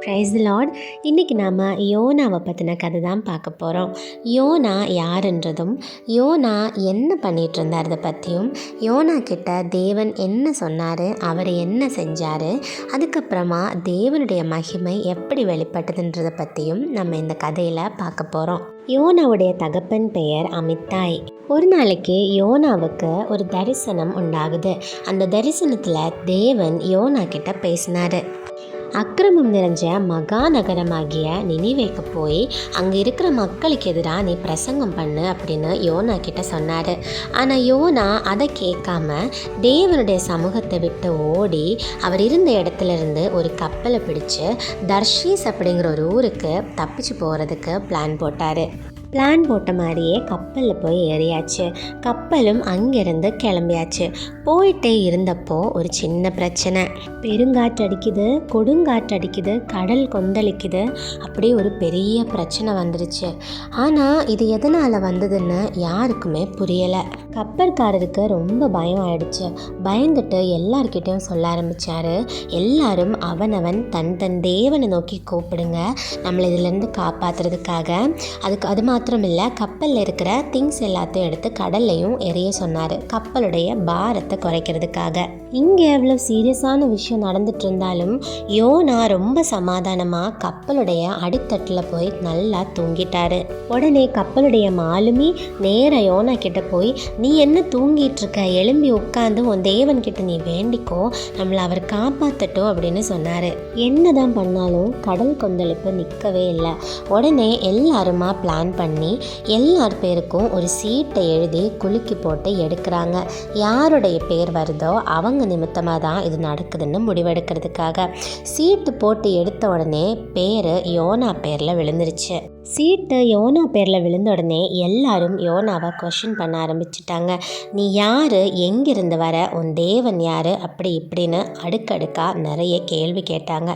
Praise the Lord. இன்றைக்கி நாம் யோனாவை பற்றின கதை தான் பார்க்க போகிறோம். யோனா யாருன்றதும், யோனா என்ன பண்ணிகிட்டு இருந்தாரதை பற்றியும், யோனா கிட்ட தேவன் என்ன சொன்னார், அவர் என்ன செஞ்சார், அதுக்கப்புறமா தேவனுடைய மகிமை எப்படி வெளிப்பட்டதுன்றதை பற்றியும் நம்ம இந்த கதையில் பார்க்க போகிறோம். யோனாவுடைய தகப்பன் பெயர் அமித்தாய். ஒரு நாளைக்கு யோனாவுக்கு ஒரு தரிசனம் உண்டாகுது. அந்த தரிசனத்தில் தேவன் யோனா கிட்ட பேசினார். அக்கிரமம் நிறைஞ்ச மகா நகரமாகிய நினிவேக்கு போய் அங்கே இருக்கிற மக்களுக்கு எதிராக நீ பிரசங்கம் பண்ணு அப்படின்னு யோனா கிட்ட சொன்னார். ஆனால் யோனா அதை கேட்காம தேவனுடைய சமூகத்தை விட்டு ஓடி அவர் இருந்த இடத்துல இருந்து ஒரு கப்பலை பிடிச்சு தர்ஷீஸ் அப்படிங்கிற ஒரு ஊருக்கு தப்பிச்சு போகிறதுக்கு பிளான் போட்டார். பிளான் போட்ட மாதிரியே கப்பலில் போய் ஏறியாச்சு. கப்பலும் அங்கேருந்து கிளம்பியாச்சு. போயிட்டே இருந்தப்போ ஒரு சின்ன பிரச்சனை. பெருங்காற்று அடிக்குது, கொடுங்காற்று அடிக்குது, கடல் கொந்தளிக்குது. அப்படியே ஒரு பெரிய பிரச்சனை வந்துருச்சு. ஆனால் இது எதனால் வந்ததுன்னு யாருக்குமே புரியலை. கப்பற்காரருக்கு ரொம்ப பயம் ஆயிடுச்சு. பயந்துட்டு எல்லார்கிட்டையும் சொல்ல ஆரம்பித்தார். எல்லாரும் அவனவன் தன் தன் தேவனை நோக்கி கூப்பிடுங்க, நம்மளை இதிலேருந்து காப்பாற்றுறதுக்காக. அது மாத்திரம் இல்லை, கப்பலில் இருக்கிற திங்ஸ் எல்லாத்தையும் எடுத்து கடல்லையும் எரிய சொன்னார், கப்பலுடைய பாரத்தை குறைக்கிறதுக்காக. இங்கே எவ்வளோ சீரியஸான விஷயம் நடந்துட்டு இருந்தாலும் யோனா ரொம்ப சமாதானமாக கப்பலுடைய அடித்தட்டில் போய் நல்லா தூங்கிட்டாரு. உடனே கப்பலுடைய மாலுமி நேராக யோனா கிட்ட போய், நீ என்ன தூங்கிட்டு இருக்க, எழும்பி உட்காந்து உன் தேவன் கிட்ட நீ வேண்டிக்கோ, நம்மளை அவர் காப்பாற்றட்டும் அப்படின்னு சொன்னார். என்னதான் பண்ணாலும் கடல் கொந்தளிப்பு நிற்கவே இல்லை. உடனே எல்லாருமா பிளான் பண்ணி எல்லார் பேருக்கும் ஒரு சீட்டை எழுதி குலுக்கி போட்டு எடுக்கிறாங்க. யாருடைய பேர் வருதோ அவங்க நிமித்தமாக தான் இது நடக்குதுன்னு முடிவெடுக்கிறதுக்காக. சீட்டு போட்டு எடுத்த உடனே பேர் யோனா பேரில் விழுந்துருச்சு. சீட்டு யோனா பேரில் விழுந்த உடனே எல்லாரும் யோனாவை கொஷின் பண்ண ஆரம்பிச்சிட்டாங்க. நீ யார், எங்கிருந்து வர, உன் தேவன் யார், அப்படி இப்படின்னு அடுக்கடுக்காக நிறைய கேள்வி கேட்டாங்க.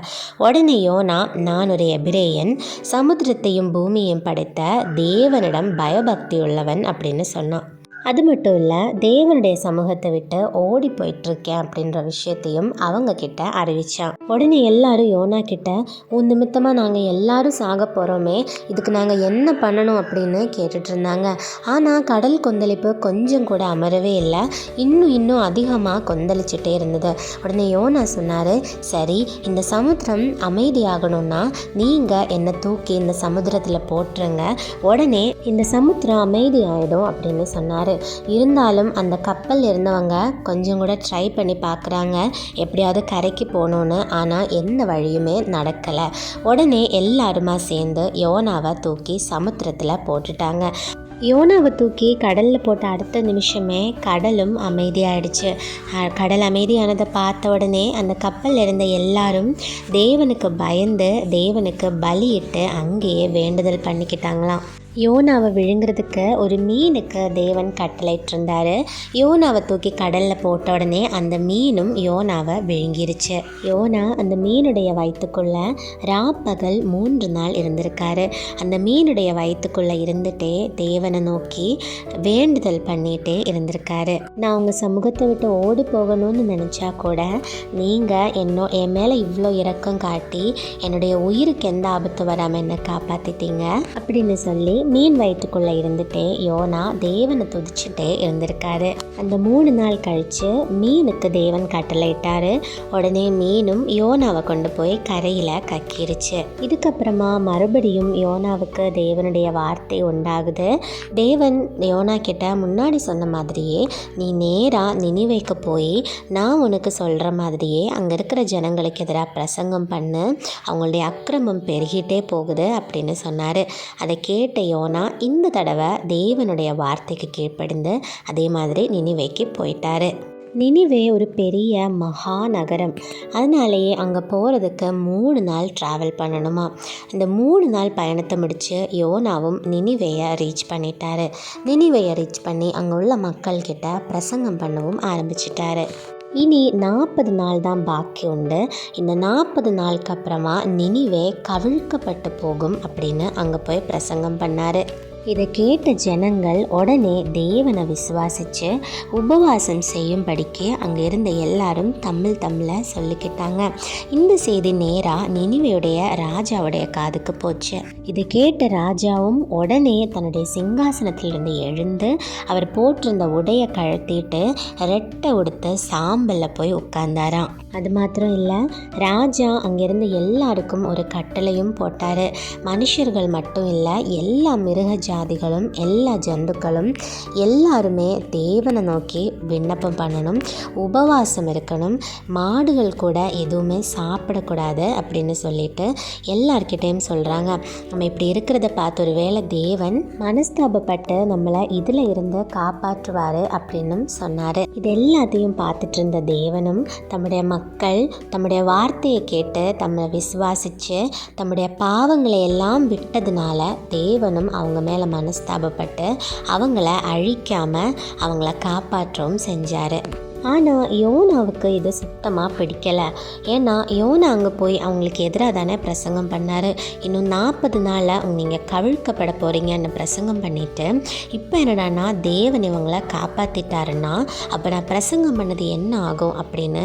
உடனே யோனா, நான் ஒரு எபிரேயன், சமுத்திரத்தையும் பூமியையும் படைத்த தேவனிடம் பயபக்தி உள்ளவன் அப்படின்னு சொன்னான். அது மட்டும் இல்லை, தேவனுடைய சமூகத்தை விட்டு ஓடி போயிட்டுருக்கேன் அப்படின்ற விஷயத்தையும் அவங்க கிட்ட அறிவிச்சான். உடனே எல்லாரும் யோனா கிட்ட, உன் நிமித்தமாக நாங்கள் எல்லாரும் சாக போகிறோமே, இதுக்கு நாங்கள் என்ன பண்ணணும் அப்படின்னு கேட்டுட்டு இருந்தாங்க. ஆனால் கடல் கொந்தளிப்பு கொஞ்சம் கூட அமரவே இல்லை, இன்னும் அதிகமாக கொந்தளிச்சுட்டே இருந்தது. உடனே யோனா சொன்னார், சரி, இந்த சமுத்திரம் அமைதியாகணும்னா நீங்கள் என்னை தூக்கி இந்த சமுத்திரத்தில் போட்டுருங்க, உடனே இந்த சமுத்திரம் அமைதி ஆகிடும் அப்படின்னு சொன்னார். இருந்தாலும் அந்த கப்பல் இருந்தவங்க கொஞ்சம் கூட ட்ரை பண்ணி பார்க்குறாங்க எப்படியாவது கரைக்கு போகணுன்னு. ஆனால் எந்த வழியுமே நடக்கலை. உடனே எல்லாருமா சேர்ந்து யோனாவை தூக்கி சமுத்திரத்தில் போட்டுட்டாங்க. யோனாவை தூக்கி கடலில் போட்ட அடுத்த நிமிஷமே கடலும் அமைதியாயிடுச்சு. கடல் அமைதியானதை பார்த்த உடனே அந்த கப்பலில் இருந்த எல்லாரும் தேவனுக்கு பயந்து தேவனுக்கு பலியிட்டு அங்கேயே வேண்டுதல் பண்ணிக்கிட்டாங்களாம். யோனாவை விழுங்குறதுக்கு ஒரு மீனுக்கு தேவன் கட்டளையிட்டிருந்தார். யோனாவை தூக்கி கடலில் போட்ட உடனே அந்த மீனும் யோனாவை விழுங்கிருச்சு. யோனா அந்த மீனுடைய வயிற்றுக்குள்ளே ராப்பகல் 3 நாள் இருந்திருக்காரு. அந்த மீனுடைய வயிற்றுக்குள்ளே இருந்துகிட்டே தேவனை நோக்கி வேண்டுதல் பண்ணிகிட்டே இருந்திருக்காரு. நான் உங்கள் சமூகத்தை விட்டு ஓடி போகணும்னு நினச்சா கூட நீங்கள் என் மேலே இவ்வளோ இரக்கம் காட்டி என்னுடைய உயிருக்கு எந்த ஆபத்து வராமல் என்னை காப்பாற்றிட்டீங்க அப்படின்னு சொல்லி மீன் வயிற்றுக்குள்ளே இருந்துகிட்டே யோனா தேவனை துதிச்சுட்டே இருந்திருக்காரு. அந்த 3 நாள் கழித்து மீனுக்கு தேவன் கட்டளையிட்டார். உடனே மீனும் யோனாவை கொண்டு போய் கரையில் கக்கிருச்சு. இதுக்கப்புறமா மறுபடியும் யோனாவுக்கு தேவனுடைய வார்த்தை உண்டாகுது. தேவன் யோனா கிட்ட முன்னாடி சொன்ன மாதிரியே நீ நேராக நினிவேக்கு போய் நான் உனக்கு சொல்கிற மாதிரியே அங்கே இருக்கிற ஜனங்களுக்கு எதிராக பிரசங்கம் பண்ணு, அவங்களுடைய அக்கிரமம் பெருகிட்டே போகுது அப்படின்னு சொன்னார். அதை கேட்ட யோனா இந்த தடவை தேவனுடைய வார்த்தைக்கு கீழ்ப்படிந்து அதே மாதிரி நினிவேக்கு போயிட்டாரு. நினிவே ஒரு பெரிய மகா நகரம். அதனாலேயே அங்கே போகிறதுக்கு 3 நாள் ட்ராவல் பண்ணணுமா. இந்த 3 நாள் பயணத்தை முடித்து யோனாவும் நினிவேயை ரீச் பண்ணிட்டாரு. நினிவேயை ரீச் பண்ணி அங்கே உள்ள மக்கள்கிட்ட பிரசங்கம் பண்ணவும் ஆரம்பிச்சிட்டாரு. இனி 40 நாள் தான் பாக்கி உண்டு. இந்த 40 நாளுக்கு அப்புறமா நினிவே கவிழ்க்கப்பட்டு போகும் அப்படின்னு அங்கே போய் பிரசங்கம் பண்ணார். இதை கேட்ட ஜனங்கள் உடனே தேவனை விசுவாசித்து உபவாசம் செய்யும்படிக்கு அங்கே இருந்த எல்லாரும் தமிழ சொல்லிக்கிட்டாங்க. இந்த செய்தி நேராக நினிவேயுடைய ராஜாவுடைய காதுக்கு போச்சு. இதை கேட்ட ராஜாவும் உடனே தன்னுடைய சிங்காசனத்திலிருந்து எழுந்து அவர் போட்டிருந்த உடைய கழட்டிட்டு ரெட்டை உடுத்து சாம்பலில் போய் உட்கார்ந்தாராம். அது மாத்திரம் இல்லை, ராஜா அங்கிருந்து எல்லாருக்கும் ஒரு கட்டளையும் போட்டார். மனுஷர்கள் மட்டும் இல்லை, எல்லா மிருக ஜாதிகளும் எல்லா ஜந்துக்களும் எல்லாருமே தேவனை நோக்கி விண்ணப்பம் பண்ணணும், உபவாசம் இருக்கணும், மாடுகள் கூட எதுவுமே சாப்பிடக்கூடாது அப்படின்னு சொல்லிட்டு எல்லார்கிட்டையும் சொல்கிறாங்க. நம்ம இப்படி இருக்கிறத பார்த்து ஒரு வேளை தேவன் மனஸ்தாபப்பட்டு நம்மளை இதில் இருந்து காப்பாற்றுவார் அப்படின்னு சொன்னார். இது எல்லாத்தையும் பார்த்துட்டு இருந்த தேவனும் தம்முடைய மக்கள் தம்முடைய வார்த்தையை கேட்டு தம்மை விசுவாசித்து தம்முடைய பாவங்களை எல்லாம் விட்டதுனால தேவனும் அவங்க மேலே மனஸ்தாபப்பட்டு அவங்கள அழிக்காமல் அவங்கள காப்பாற்றவும் செஞ்சார். ஆனால் யோனாவுக்கு இது சுத்தமாக பிடிக்கலை. ஏன்னா யோனா அங்கே போய் அவங்களுக்கு எதிராக தானே பிரசங்கம் பண்ணார். இன்னும் 40 நாளில் நீங்கள் கவிழ்க்கப்பட போகிறீங்கன்னு பிரசங்கம் பண்ணிவிட்டு இப்போ என்னடானா தேவன் இவங்களை காப்பாற்றிட்டாருன்னா அப்போ நான் பிரசங்கம் பண்ணது என்ன ஆகும் அப்படின்னு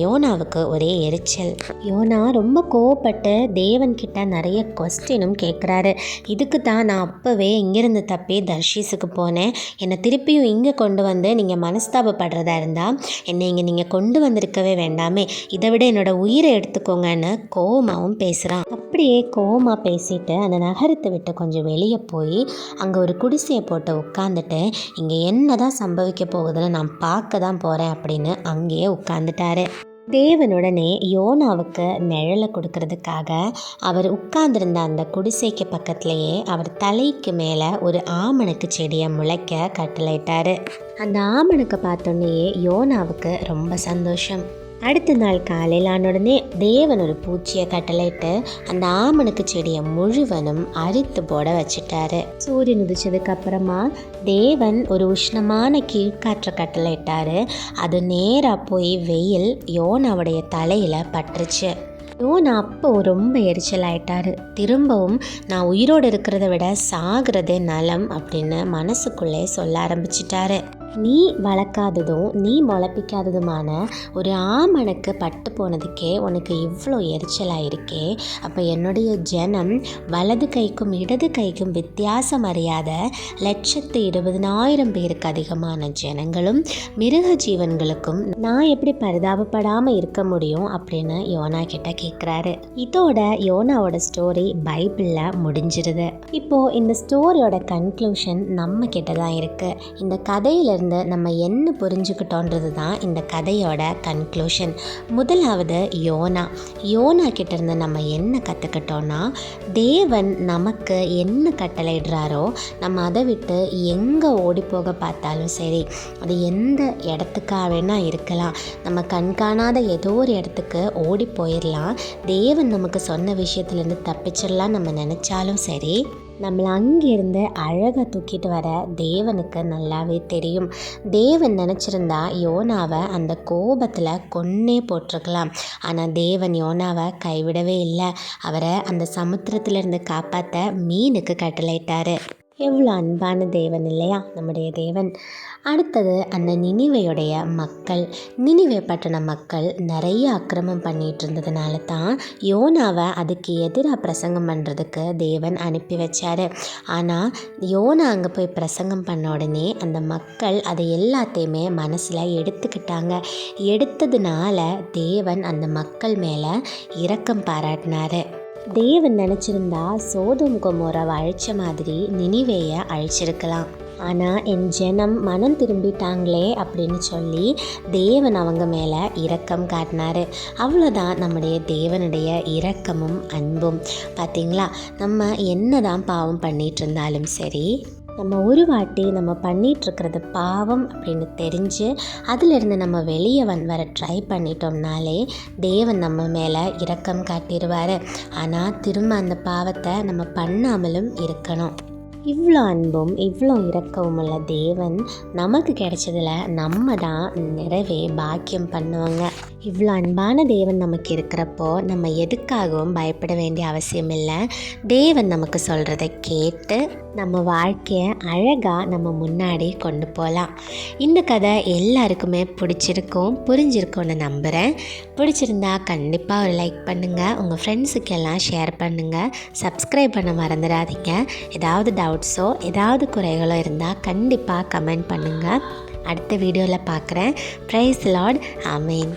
யோனாவுக்கு ஒரே எரிச்சல். யோனா ரொம்ப கோவப்பட்டு தேவன்கிட்ட நிறைய கொஸ்டினும் கேட்குறாரு. இதுக்கு தான் நான் அப்போவே இங்கேருந்து தப்பி தர்ஷீஸுக்கு போனேன், என்னை திருப்பியும் இங்கே கொண்டு வந்து நீங்கள் மனஸ்தாபப்படுறதா இருந்தால் என்னை இங்கே நீங்கள் கொண்டு வந்திருக்கவே வேண்டாமே, இதை விட என்னோட உயிரை எடுத்துக்கோங்கன்னு கோவமாகவும் பேசுகிறான். அப்படியே கோவமாக பேசிட்டு அந்த நகரத்தை விட்டு கொஞ்சம் வெளியே போய் அங்கே ஒரு குடிசையை போட்டு உட்காந்துட்டு இங்கே என்ன தான் சம்பவிக்க போகுதுன்னு நான் பார்க்க தான் போகிறேன் அப்படின்னு அங்கேயே உட்காந்துட்டாரு. தேவனுடனே யோனாவுக்கு நிழலை கொடுக்கறதுக்காக அவர் உட்கார்ந்திருந்த அந்த குடிசைக்கு பக்கத்துலேயே அவர் தலைக்கு மேலே ஒரு ஆமணக்கு செடியை முளைக்க கட்டளையிட்டார். அந்த ஆமணக்கை பார்த்தோன்னே யோனாவுக்கு ரொம்ப சந்தோஷம். அடுத்த நாள் காலையில் ஆனோடனே தேவன் ஒரு பூச்சியை கட்டளையிட்டு அந்த ஆமணக்கு செடியை முழுவதும் அரித்து போட வச்சுட்டாரு. சூரியன் உதிச்சதுக்கு அப்புறமா தேவன் ஒரு உஷ்ணமான கீழ்காற்றை கட்டளையிட்டாரு. அது நேராக போய் வெயில் யோனாவுடைய தலையில் பட்டுருச்சு. யோனா அப்போ ரொம்ப எரிச்சல் ஆயிட்டாரு. திரும்பவும் நான் உயிரோடு இருக்கிறத விட சாகிறதே நலம் அப்படின்னு மனசுக்குள்ளே சொல்ல ஆரம்பிச்சிட்டாரு. நீ வளர்க்காததும் நீ முளைப்பிக்காததுமான ஒரு ஆமணக்கு பட்டு போனதுக்கே உனக்கு இவ்வளோ எரிச்சலாயிருக்கே, அப்போ என்னுடைய ஜனம் வலது கைக்கும் இடது கைக்கும் வித்தியாசம் அறியாத 120,000 பேருக்கு அதிகமான ஜனங்களும் மிருக ஜீவன்களுக்கும் நான் எப்படி பரிதாபப்படாமல் இருக்க முடியும் அப்படின்னு யோனா கிட்ட கேட்குறாரு. இதோட யோனாவோட ஸ்டோரி பைபிளில் முடிஞ்சிருது. இப்போது இந்த ஸ்டோரியோட கன்க்ளூஷன் நம்ம கிட்ட தான் இருக்குது. இந்த கதையிலிருந்து நம்ம என்ன புரிஞ்சுக்கிட்டோன்றது தான் இந்த கதையோட கன்க்ளூஷன். முதலாவது யோனா கிட்ட இருந்து நம்ம என்ன கற்றுக்கிட்டோன்னா, தேவன் நமக்கு என்ன கட்டளையிடுறாரோ நம்ம அதை விட்டு எங்கே ஓடி போக பார்த்தாலும் சரி, அது எந்த இடத்துக்காக வேணால் இருக்கலாம், நம்ம கண்காணாத ஏதோ ஒரு இடத்துக்கு ஓடி போயிடலாம், தேவன் நமக்கு சொன்ன விஷயத்துலேருந்து தப்பிச்சிடலாம் நம்ம நினச்சாலும் சரி, நம்மளை அங்கேருந்து அழகாக தூக்கிட்டு வர தேவனுக்கு நல்லாவே தெரியும். தேவன் நினச்சிருந்தா யோனாவை அந்த கோபத்தில் கொன்னே போட்டிருக்கலாம். ஆனால் தேவன் யோனாவை கைவிடவே இல்லை. அவரை அந்த சமுத்திரத்திலேருந்து காப்பாற்ற மீனுக்கு கட்டளையிட்டார். எவ்வளோ அன்பான தேவன் இல்லையா நம்முடைய தேவன். அடுத்தது அந்த நினிவேயுடைய மக்கள். நினிவே பட்டண மக்கள் நிறைய அக்கிரமம் பண்ணிகிட்டு இருந்ததுனால தான் யோனாவை அதுக்கு எதிராக பிரசங்கம் பண்ணுறதுக்கு தேவன் அனுப்பி வச்சார். ஆனால் யோனா அங்கே போய் பிரசங்கம் பண்ண உடனே அந்த மக்கள் அதை எல்லாத்தையுமே மனசில் எடுத்துக்கிட்டாங்க. எடுத்ததுனால தேவன் அந்த மக்கள் மேலே இரக்கம் பாராட்டினார். தேவன் நினச்சிருந்தா சோதோம் கொமோராவை அழிச்ச மாதிரி நினிவேயை அழிச்சிருக்கலாம். ஆனால் என் ஜனம் மனம் திரும்பிட்டாங்களே அப்படின்னு சொல்லி தேவன் அவங்க மேலே இரக்கம் காட்டினார். அவ்வளோதான் நம்முடைய தேவனுடைய இரக்கமும் அன்பும். பார்த்திங்களா, நம்ம என்ன தான் பாவம் பண்ணிகிட்டு இருந்தாலும் சரி, நம்ம ஒரு வாட்டி நம்ம பண்ணிகிட்ருக்கிறது பாவம் அப்படின்னு தெரிஞ்சு அதிலிருந்து நம்ம வெளியே வர ட்ரை பண்ணிட்டோம்னாலே தேவன் நம்ம மேலே இரக்கம் காட்டிடுவார். ஆனால் திரும்ப அந்த பாவத்தை நம்ம பண்ணாமலும் இருக்கணும். இவ்வளோ அன்பும் இவ்வளோ இரக்கமும் உள்ள தேவன் நமக்கு கிடைச்சதில் நம்ம தான் நிறைவே பாக்கியம் பண்ணுவாங்க. இவ்வளோ அன்பான தேவன் நமக்கு இருக்கிறப்போ நம்ம எதுக்காகவும் பயப்பட வேண்டிய அவசியம் இல்லை. தேவன் நமக்கு சொல்கிறத கேட்டு நம்ம வாழ்க்கையை அழகாக நம்ம முன்னாடி கொண்டு போகலாம். இந்த கதை எல்லாருக்குமே புரிஞ்சிருக்கும்னு நம்புகிறேன். பிடிச்சிருந்தா கண்டிப்பாக ஒரு லைக் பண்ணுங்கள், உங்கள் ஃப்ரெண்ட்ஸுக்கெல்லாம் ஷேர் பண்ணுங்கள், சப்ஸ்கிரைப் பண்ண மறந்துடாதீங்க. ஏதாவது டவுட்ஸோ ஏதாவது குறைகளோ இருந்தால் கண்டிப்பாக கமெண்ட் பண்ணுங்கள். அடுத்த வீடியோவில் பார்க்குறேன். Praise Lord. ஆமேன்.